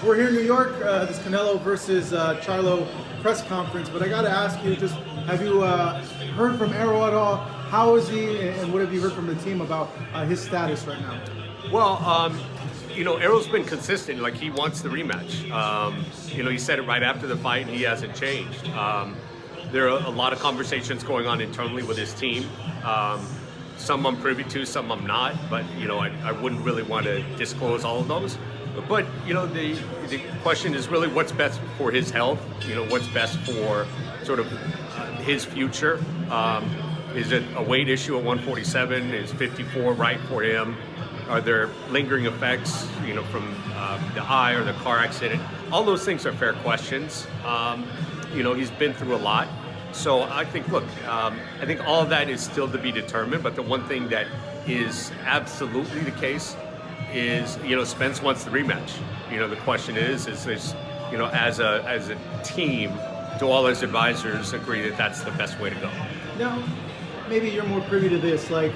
we're here in New York, this Canelo versus Charlo press conference, but I got to ask you, just have you heard from Errol at all? How is he, and what have you heard from the team about his status right now? Well, Errol's been consistent. Like, he wants the rematch. He said it right after the fight, and he hasn't changed. There are a lot of conversations going on internally with his team. Some I'm privy to, some I'm not. But I wouldn't really want to disclose all of those. But the question is really what's best for his health. What's best for sort of his future. Is it a weight issue at 147? Is 54 right for him? Are there lingering effects, from the eye or the car accident? All those things are fair questions. He's been through a lot. So I think, I think all of that is still to be determined. But the one thing that is absolutely the case is, Spence wants the rematch. The question is there's, as a team, do all his advisors agree that that's the best way to go? Now, maybe you're more privy to this. Like,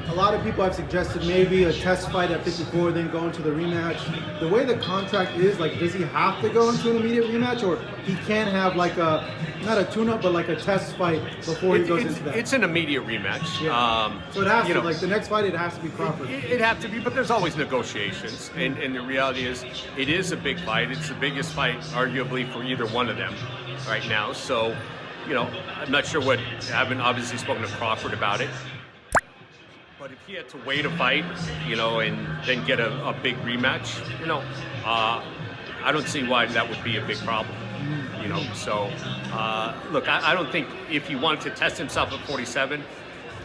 a lot of people have suggested maybe a test fight at 54, then go into the rematch. The way the contract is, like, does he have to go into an immediate rematch, or he can have like not a tune-up, but like a test fight before he goes into that? It's an immediate rematch. Yeah. So it has to, like, the next fight, it has to be Crawford. It has to be, but there's always negotiations. And the reality is, it is a big fight. It's the biggest fight, arguably, for either one of them right now. So, I'm not sure I haven't obviously spoken to Crawford about it. But if he had to wait a fight, and then get a big rematch, I don't see why that would be a big problem. So look, I don't think if he wanted to test himself at 47,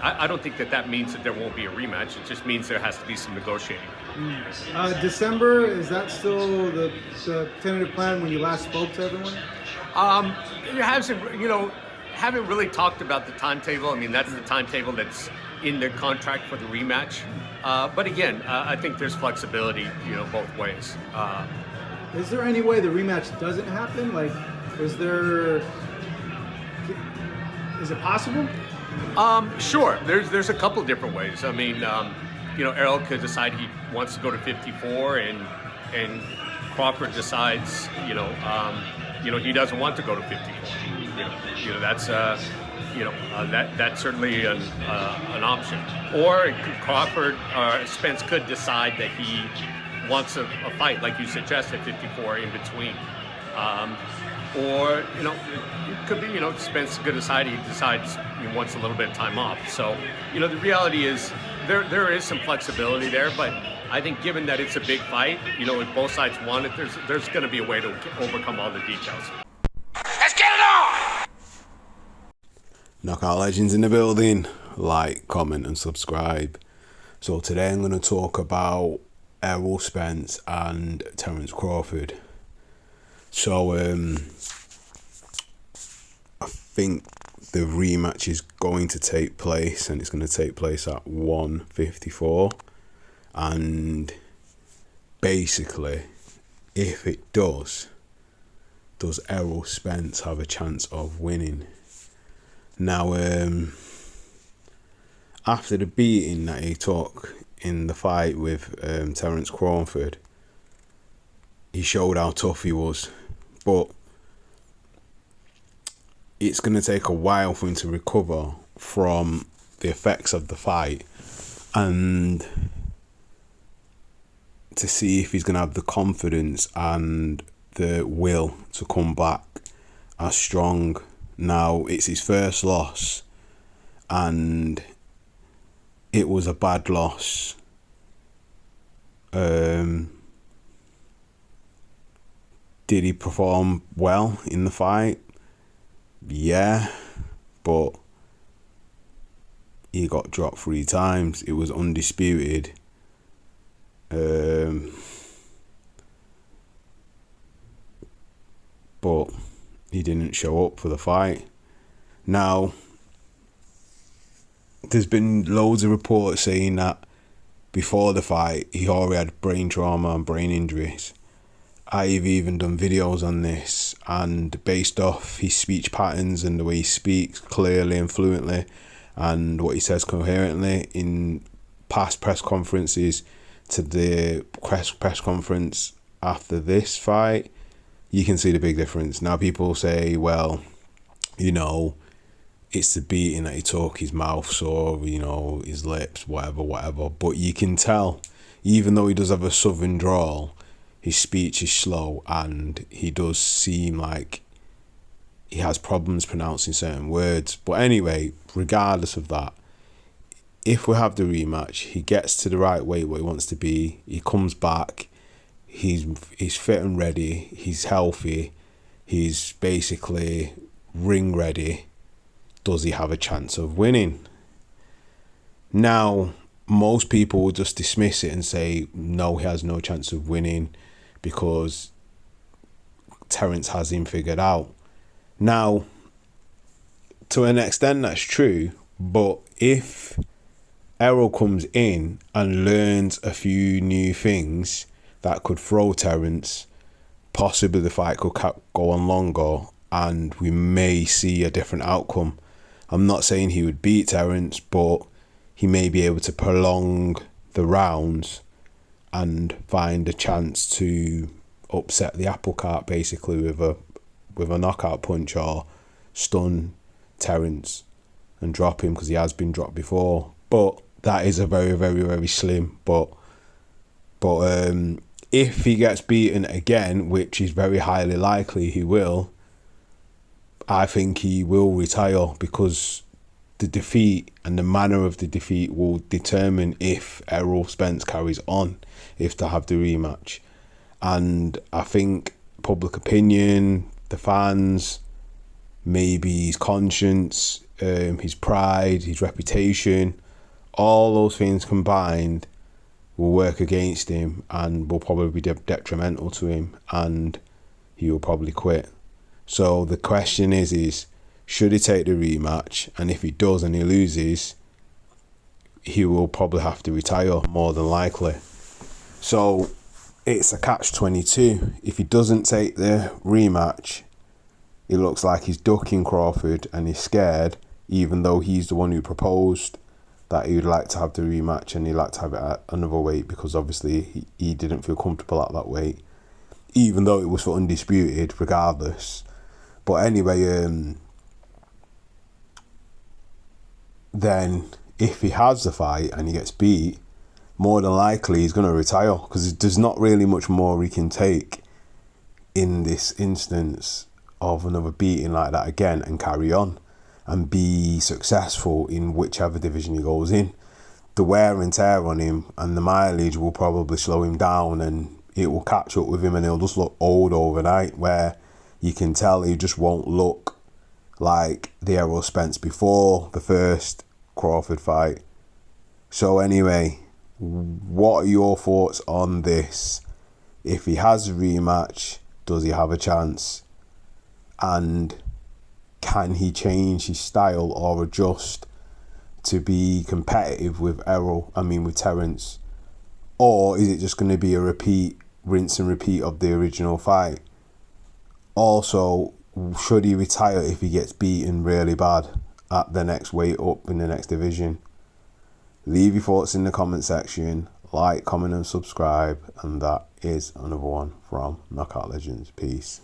I don't think that means that there won't be a rematch. It just means there has to be some negotiating. December, is that still the tentative plan when you last spoke to everyone? It hasn't, haven't really talked about the timetable. I mean, that's the timetable that's in the contract for the rematch. But again, I think there's flexibility, both ways. Is there any way the rematch doesn't happen? Like, is it possible? Sure. There's a couple of different ways. I mean, Errol could decide he wants to go to 54, and Crawford decides, he doesn't want to go to 54. That's that's certainly an option. Or Crawford or Spence could decide that he wants a fight, like you suggested, 54 in between. Or it could be Spence could decide he wants a little bit of time off. So the reality is there is some flexibility there, but I think given that it's a big fight, if both sides want it, there's going to be a way to overcome all the details. Let's get it on! Knockout Legends in the building. Like, comment and subscribe. So today I'm going to talk about Errol Spence and Terence Crawford. So I think the rematch is going to take place, and it's going to take place at 154. And basically, if it does Errol Spence have a chance of winning? Now, after the beating that he took in the fight with Terence Crawford, he showed how tough he was. But it's going to take a while for him to recover from the effects of the fight, and to see if he's going to have the confidence and the will to come back as strong. Now, it's his first loss, and it was a bad loss. Did he perform well in the fight? Yeah, but he got dropped 3 times. It was undisputed. But he didn't show up for the fight. Now, there's been loads of reports saying that before the fight he already had brain trauma and brain injuries. I've even done videos on this, and based off his speech patterns and the way he speaks clearly and fluently and what he says coherently in past press conferences to the press conference after this fight, you can see the big difference. Now people say, well, you know, it's the beating that he took, his mouth sore, you know, his lips, whatever. But you can tell, even though he does have a southern drawl, his speech is slow, and he does seem like he has problems pronouncing certain words. But anyway, regardless of that, if we have the rematch, he gets to the right weight where he wants to be, he comes back, he's fit and ready, he's healthy, he's basically ring ready, does he have a chance of winning? Now, most people will just dismiss it and say, no, he has no chance of winning because Terence has him figured out. Now, to an extent, that's true, but if Errol comes in and learns a few new things that could throw Terence, possibly the fight could go on longer and we may see a different outcome. I'm not saying he would beat Terence, but he may be able to prolong the rounds and find a chance to upset the apple cart basically with a knockout punch, or stun Terence and drop him, because he has been dropped before. But that is a very, very, very slim. But if he gets beaten again, which is very highly likely he will, I think he will retire, because the defeat and the manner of the defeat will determine if Errol Spence carries on, if they have the rematch. And I think public opinion, the fans, maybe his conscience, his pride, his reputation, all those things combined will work against him and will probably be detrimental to him, and he will probably quit. So the question is should he take the rematch? And if he does and he loses, he will probably have to retire, more than likely. So it's a catch-22. If he doesn't take the rematch, it looks like he's ducking Crawford and he's scared, even though he's the one who proposed that he would like to have the rematch and he'd like to have it at another weight, because obviously he didn't feel comfortable at that weight, even though it was for undisputed regardless. But anyway, then if he has the fight and he gets beat, more than likely he's going to retire, because there's not really much more he can take in this instance of another beating like that again and carry on and be successful in whichever division he goes in. The wear and tear on him and the mileage will probably slow him down, and it will catch up with him and he'll just look old overnight, where you can tell he just won't look like the Errol Spence before the first Crawford fight. So anyway, what are your thoughts on this? If he has a rematch, does he have a chance? And can he change his style or adjust to be competitive with Terence? Or is it just going to be a rinse and repeat of the original fight? Also, should he retire if he gets beaten really bad at the next weight up in the next division? Leave your thoughts in the comment section. Like, comment and subscribe. And that is another one from Knockout Legends. Peace.